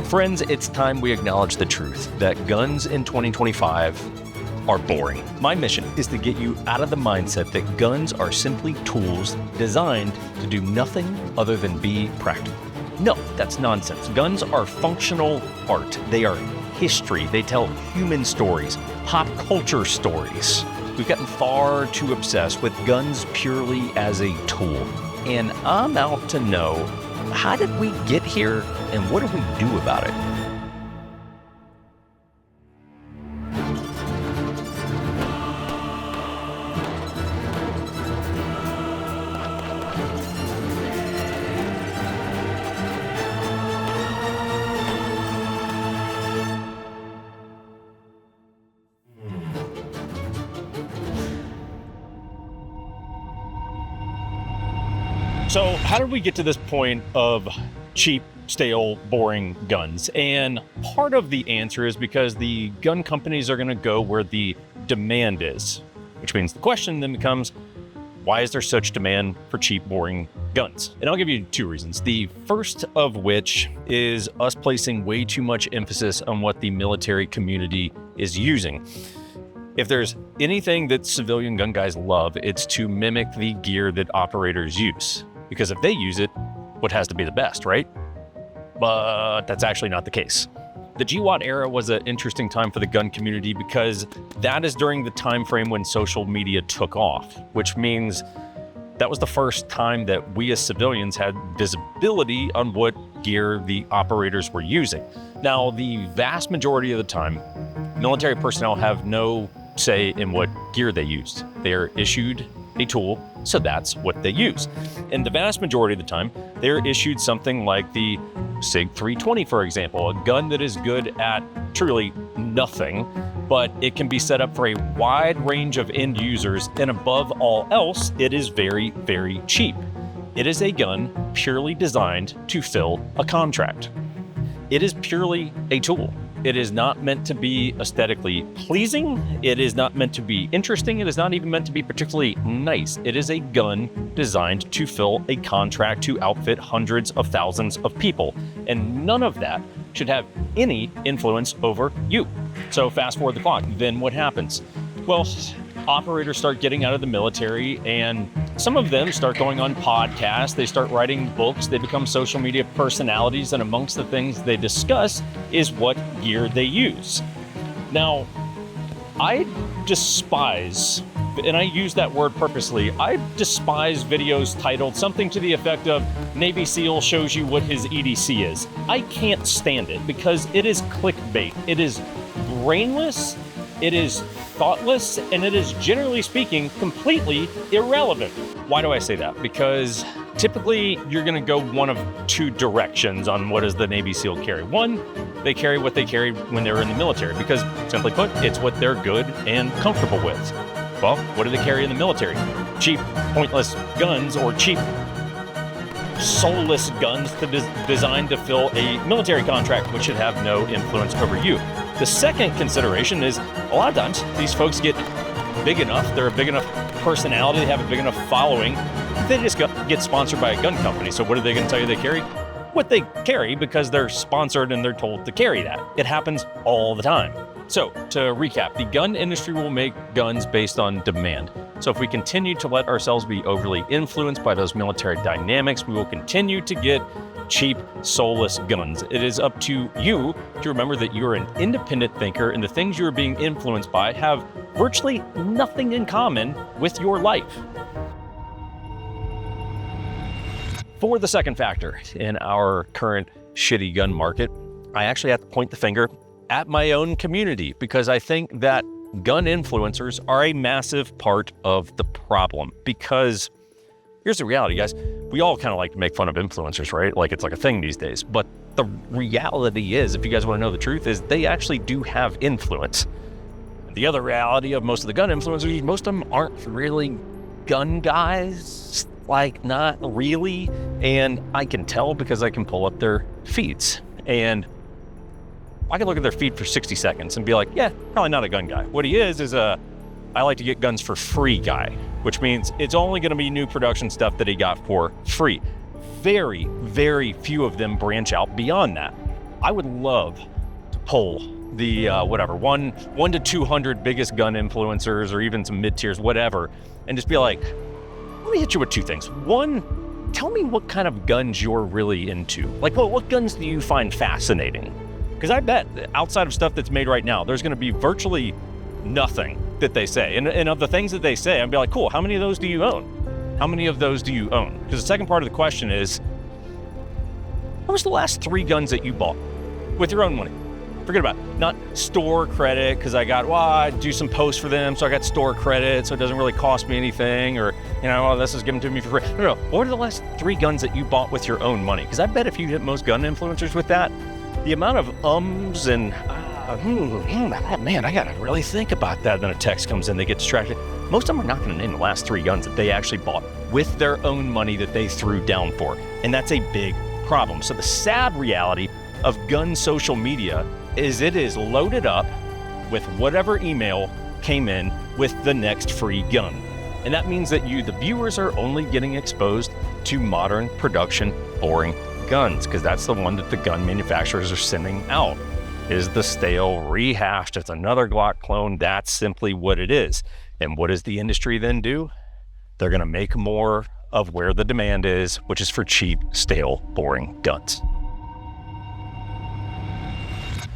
Friends, it's time we acknowledge the truth that guns in 2025 are boring. My mission is to get you out of the mindset that guns are simply tools designed to do nothing other than be practical. No, that's nonsense. Guns are functional art. They are history. They tell human stories, pop culture stories. We've gotten far too obsessed with guns purely as a tool. And I'm out to know, how did we get here and what do we do about it? So how did we get to this point of cheap, stale, boring guns? And part of the answer is because the gun companies are going to go where the demand is, which means the question then becomes, why is there such demand for cheap, boring guns? And I'll give you two reasons. The first of which is us placing way too much emphasis on what the military community is using. If there's anything that civilian gun guys love, it's to mimic the gear that operators use. Because if they use it, what has to be the best, right? But that's actually not the case. The GWAT era was an interesting time for the gun community because that is during the time frame when social media took off, which means that was the first time that we as civilians had visibility on what gear the operators were using. Now, the vast majority of the time, military personnel have no say in what gear they used. They are issued a tool, so that's what they use. And the vast majority of the time, they're issued something like the Sig 320, for example, a gun that is good at truly nothing, but it can be set up for a wide range of end users, and above all else, it is very, very cheap. It is a gun purely designed to fill a contract. It is purely a tool. It is not meant to be aesthetically pleasing. It is not meant to be interesting. It is not even meant to be particularly nice. It is a gun designed to fill a contract to outfit hundreds of thousands of people. And none of that should have any influence over you. So fast forward the clock, then what happens? Well, operators start getting out of the military, and some of them start going on podcasts, they start writing books, they become social media personalities, and amongst the things they discuss is what gear they use. Now, I despise, and I use that word purposely, I despise videos titled something to the effect of Navy SEAL shows you what his EDC is. I can't stand it because it is clickbait. It is brainless, it is thoughtless, and it is, generally speaking, completely irrelevant. Why do I say that? Because typically you're going to go one of two directions on what does the Navy SEAL carry. One, they carry what they carried when they were in the military because, simply put, it's what they're good and comfortable with. Well, what do they carry in the military? Cheap, pointless guns, or cheap, soulless guns designed to fill a military contract, which should have no influence over you. The second consideration is a lot of times these folks get big enough, they're a big enough personality, they have a big enough following, they just get sponsored by a gun company. So what are they going to tell you they carry? What they carry because they're sponsored and they're told to carry that. It happens all the time. So to recap, the gun industry will make guns based on demand. So if we continue to let ourselves be overly influenced by those military dynamics, we will continue to get cheap, soulless guns. It is up to you to remember that you're an independent thinker and the things you're being influenced by have virtually nothing in common with your life. For the second factor in our current shitty gun market, I actually have to point the finger at my own community because I think that gun influencers are a massive part of the problem. Because here's the reality, guys. We all kind of like to make fun of influencers, right? Like it's like a thing these days. But the reality is, if you guys want to know the truth, is they actually do have influence. The other reality of most of the gun influencers, most of them aren't really gun guys. Like, not really. And I can tell because I can pull up their feeds. And I can look at their feed for 60 seconds and be like, yeah, probably not a gun guy. What he is a I like to get guns for free guy, which means it's only going to be new production stuff that he got for free. Very, very few of them branch out beyond that. I would love to poll the whatever, one to 200 biggest gun influencers, or even some mid-tiers, whatever, and just be like, let me hit you with two things. One, tell me what kind of guns you're really into. Like, what guns do you find fascinating? Because I bet outside of stuff that's made right now, there's going to be virtually nothing that they say. And of the things that they say, I'd be like, cool, how many of those do you own? How many of those do you own? Because the second part of the question is, what was the last 3 guns that you bought with your own money? Forget about it. Not store credit, because I do some posts for them, so I got store credit, so it doesn't really cost me anything, or, this is given to me for free. No. What are the last 3 guns that you bought with your own money? Because I bet if you hit most gun influencers with that, the amount of ums and, man, I gotta really think about that. Then a text comes in, they get distracted. Most of them are not gonna name the last 3 guns that they actually bought with their own money that they threw down for. And that's a big problem. So the sad reality of gun social media is it is loaded up with whatever email came in with the next free gun. And that means that you, the viewers, are only getting exposed to modern production boring guns, because that's the one that the gun manufacturers are sending out, is the stale rehashed. It's another Glock clone. That's simply what it is. And what does the industry then do? They're gonna make more of where the demand is, which is for cheap, stale, boring guns.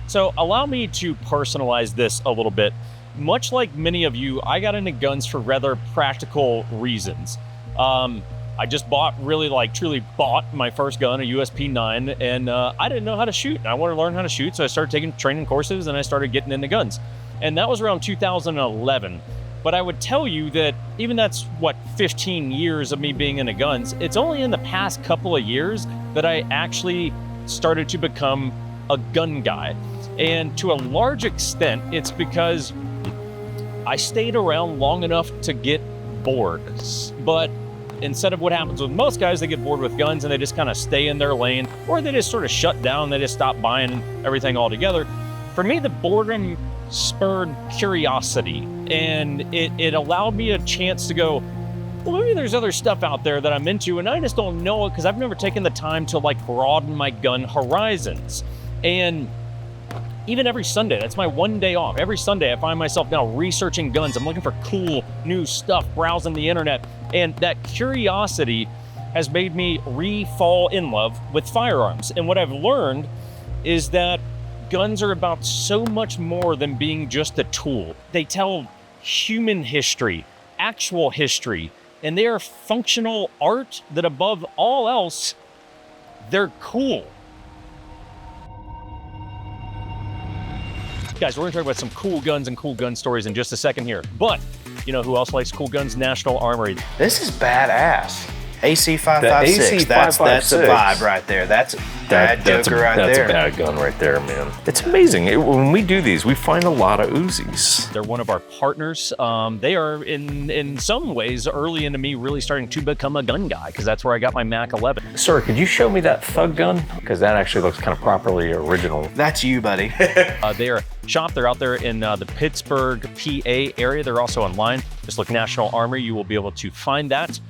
So allow me to personalize this a little bit. Much like many of you, I got into guns for rather practical reasons. I just truly bought my first gun, a USP-9, and I didn't know how to shoot. I wanted to learn how to shoot, so I started taking training courses and I started getting into guns. And that was around 2011. But I would tell you that even that's 15 years of me being into guns, it's only in the past couple of years that I actually started to become a gun guy. And to a large extent, it's because I stayed around long enough to get bored. But instead of what happens with most guys, they get bored with guns and they just kind of stay in their lane, or they just sort of shut down, they just stop buying everything altogether. For me, the boredom spurred curiosity, and it allowed me a chance to go, well, maybe there's other stuff out there that I'm into, and I just don't know it because I've never taken the time to broaden my gun horizons. And even every Sunday, that's my one day off. Every Sunday, I find myself now researching guns. I'm looking for cool new stuff, browsing the internet. And that curiosity has made me re-fall in love with firearms. And what I've learned is that guns are about so much more than being just a tool. They tell human history, actual history, and they are functional art that above all else, they're cool. Guys, we're gonna talk about some cool guns and cool gun stories in just a second here. But you know who else likes cool guns? National Armory. This is badass. AC556. That's the vibe right there. That's a bad joker right there. That's a bad gun right there, man. It's amazing. When we do these, we find a lot of Uzis. They're one of our partners. They are in some ways early into me really starting to become a gun guy, because that's where I got my Mac 11. Sir, could you show me that Thug gun? Because that actually looks kind of properly original. That's you, buddy. They are shop. They're out there in the Pittsburgh, PA area. They're also online. Just look National Armory. You will be able to find that.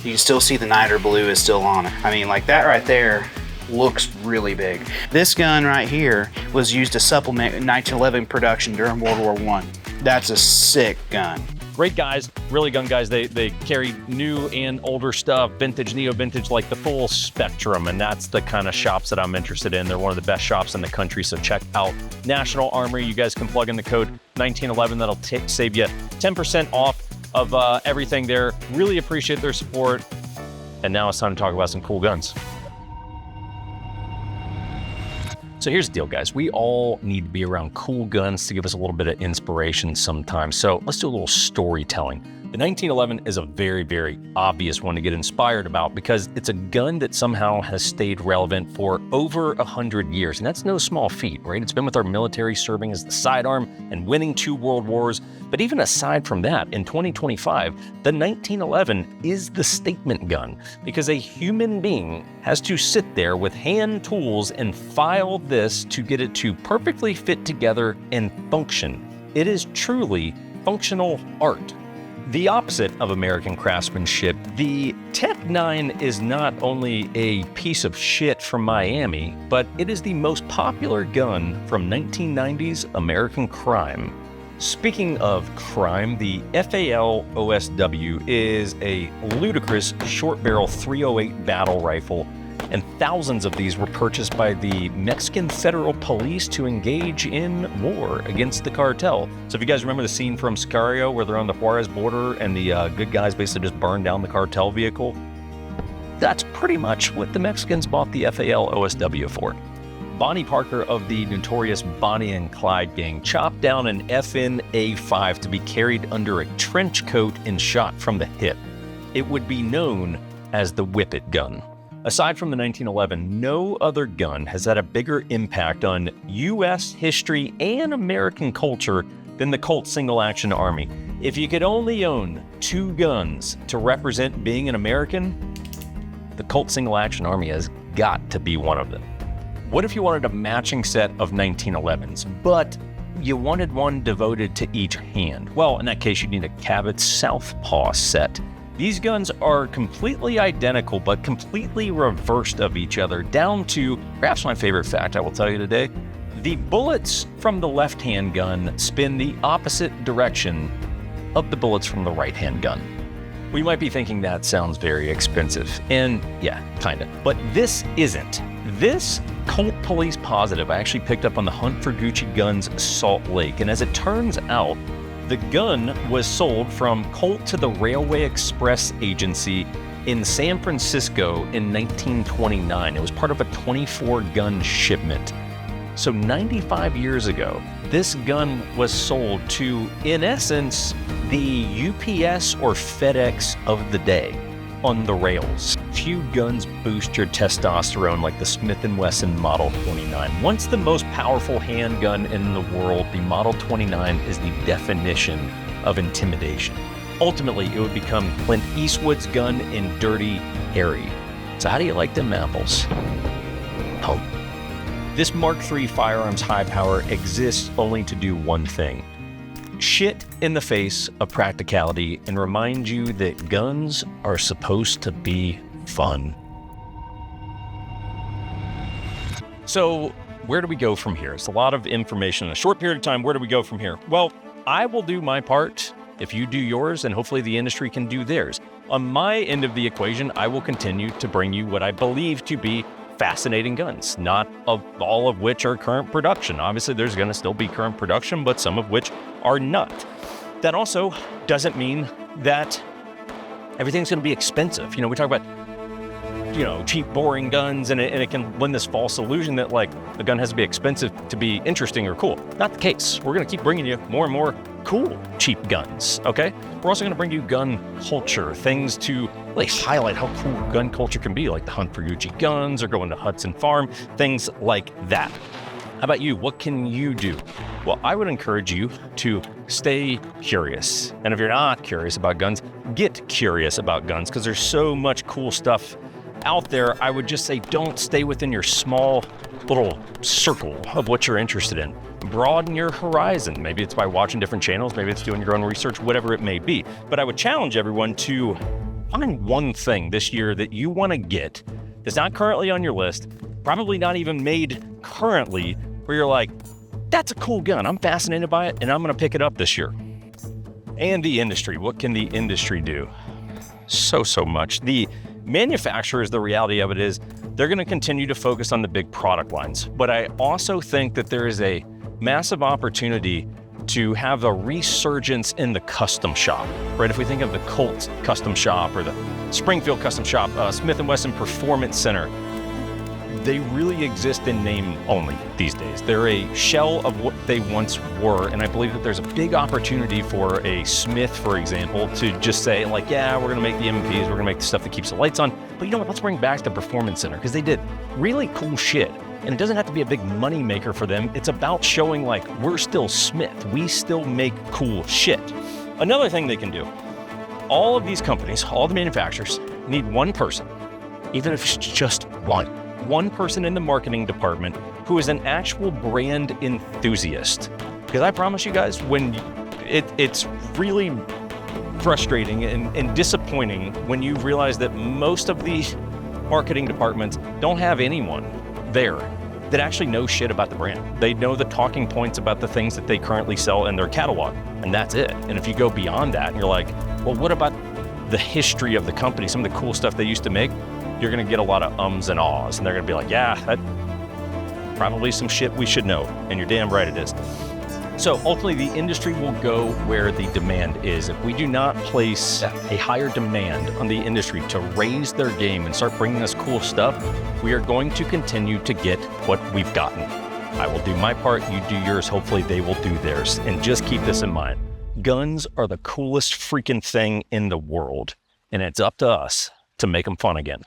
You can still see the niter blue is still on it. I mean, like that right there looks really big. This gun right here was used to supplement 1911 production during World War I. That's a sick gun. Great guys, really gun guys. They carry new and older stuff, vintage, neo-vintage, like the full spectrum, and that's the kind of shops that I'm interested in. They're one of the best shops in the country, so check out National Armory. You guys can plug in the code 1911. That'll save you 10% off of everything there. Really appreciate their support. And now it's time to talk about some cool guns. So here's the deal, guys. We all need to be around cool guns to give us a little bit of inspiration sometimes. So let's do a little storytelling. The 1911 is a very, very obvious one to get inspired about because it's a gun that somehow has stayed relevant for over 100 years. And that's no small feat, right? It's been with our military, serving as the sidearm and winning 2 world wars. But even aside from that, in 2025, the 1911 is the statement gun because a human being has to sit there with hand tools and file this to get it to perfectly fit together and function. It is truly functional art. The opposite of American craftsmanship, the Tech 9 is not only a piece of shit from Miami, but it is the most popular gun from 1990s American crime. Speaking of crime, the FAL OSW is a ludicrous short-barrel .308 battle rifle, and thousands of these were purchased by the Mexican Federal Police to engage in war against the cartel. So if you guys remember the scene from Sicario where they're on the Juarez border and the good guys basically just burn down the cartel vehicle, that's pretty much what the Mexicans bought the FAL OSW for. Bonnie Parker of the notorious Bonnie and Clyde gang chopped down an FN A5 to be carried under a trench coat and shot from the hip. It would be known as the Whippet gun. Aside from the 1911, no other gun has had a bigger impact on U.S. history and American culture than the Colt single-action Army. If you could only own 2 guns to represent being an American, the Colt single-action Army has got to be one of them. What if you wanted a matching set of 1911s, but you wanted one devoted to each hand? Well, in that case, you'd need a Cabot Southpaw set. These guns are completely identical, but completely reversed of each other, down to, perhaps my favorite fact I will tell you today, the bullets from the left-hand gun spin the opposite direction of the bullets from the right-hand gun. We might be thinking that sounds very expensive, and yeah, kinda, but this isn't. This Colt Police Positive I actually picked up on the Hunt for Gucci Guns Salt Lake, and as it turns out, the gun was sold from Colt to the Railway Express Agency in San Francisco in 1929. It was part of a 24-gun shipment. So 95 years ago, this gun was sold to, in essence, the UPS or FedEx of the day on the rails. Few guns boost your testosterone like the Smith & Wesson Model 29. Once the most powerful handgun in the world, the Model 29 is the definition of intimidation. Ultimately, it would become Clint Eastwood's gun in Dirty Harry. So how do you like them apples? Pump. This Mark III firearms high power exists only to do one thing: shit in the face of practicality and remind you that guns are supposed to be fun. So where do we go from here? It's a lot of information in a short period of time. Where do we go from here? Well, I will do my part if you do yours, and hopefully the industry can do theirs. On my end of the equation, I will continue to bring you what I believe to be fascinating guns, not all of which are current production. Obviously, there's going to still be current production, but some of which are not. That also doesn't mean that everything's going to be expensive. We talk about, cheap, boring guns, and it can lend this false illusion that, like, a gun has to be expensive to be interesting or cool. Not the case. We're going to keep bringing you more and more cool, cheap guns, okay? We're also going to bring you gun culture, things to really highlight how cool gun culture can be, like the Hunt for Gucci Guns or going to Hudson Farm, things like that. How about you? What can you do? Well, I would encourage you to stay curious. And if you're not curious about guns, get curious about guns, because there's so much cool stuff out there. I would just say don't stay within your small little circle of what you're interested in. Broaden your horizon. Maybe it's by watching different channels, maybe it's doing your own research, whatever it may be. But I would challenge everyone to find one thing this year that you want to get that's not currently on your list, probably not even made currently, where you're like, that's a cool gun, I'm fascinated by it, and I'm going to pick it up this year. And the industry, what can the industry do? So much. The manufacturers, the reality of it is they're going to continue to focus on the big product lines. But I also think that there is a massive opportunity to have a resurgence in the custom shop, right? If we think of the Colt custom shop or the Springfield custom shop, Smith & Wesson Performance Center, they really exist in name only these days. They're a shell of what they once were, and I believe that there's a big opportunity for a Smith, for example, to just say, like, yeah, we're gonna make the MPs, we're gonna make the stuff that keeps the lights on, but you know what, let's bring back the Performance Center, because they did really cool shit. And it doesn't have to be a big money maker for them. It's about showing, like, we're still Smith. We still make cool shit. Another thing they can do, all of these companies, all the manufacturers need one person, even if it's just one person in the marketing department who is an actual brand enthusiast. Because I promise you guys, when it's really frustrating and disappointing when you realize that most of the marketing departments don't have anyone there that actually knows shit about the brand. They know the talking points about the things that they currently sell in their catalog, and that's it. And if you go beyond that and you're like, well, what about the history of the company, some of the cool stuff they used to make, you're gonna get a lot of ums and ahs, and they're gonna be like, yeah, that probably some shit we should know, and you're damn right it is. So ultimately, the industry will go where the demand is. If we do not place a higher demand on the industry to raise their game and start bringing us cool stuff, we are going to continue to get what we've gotten. I will do my part, you do yours, hopefully they will do theirs. And just keep this in mind. Guns are the coolest freaking thing in the world, and it's up to us to make them fun again.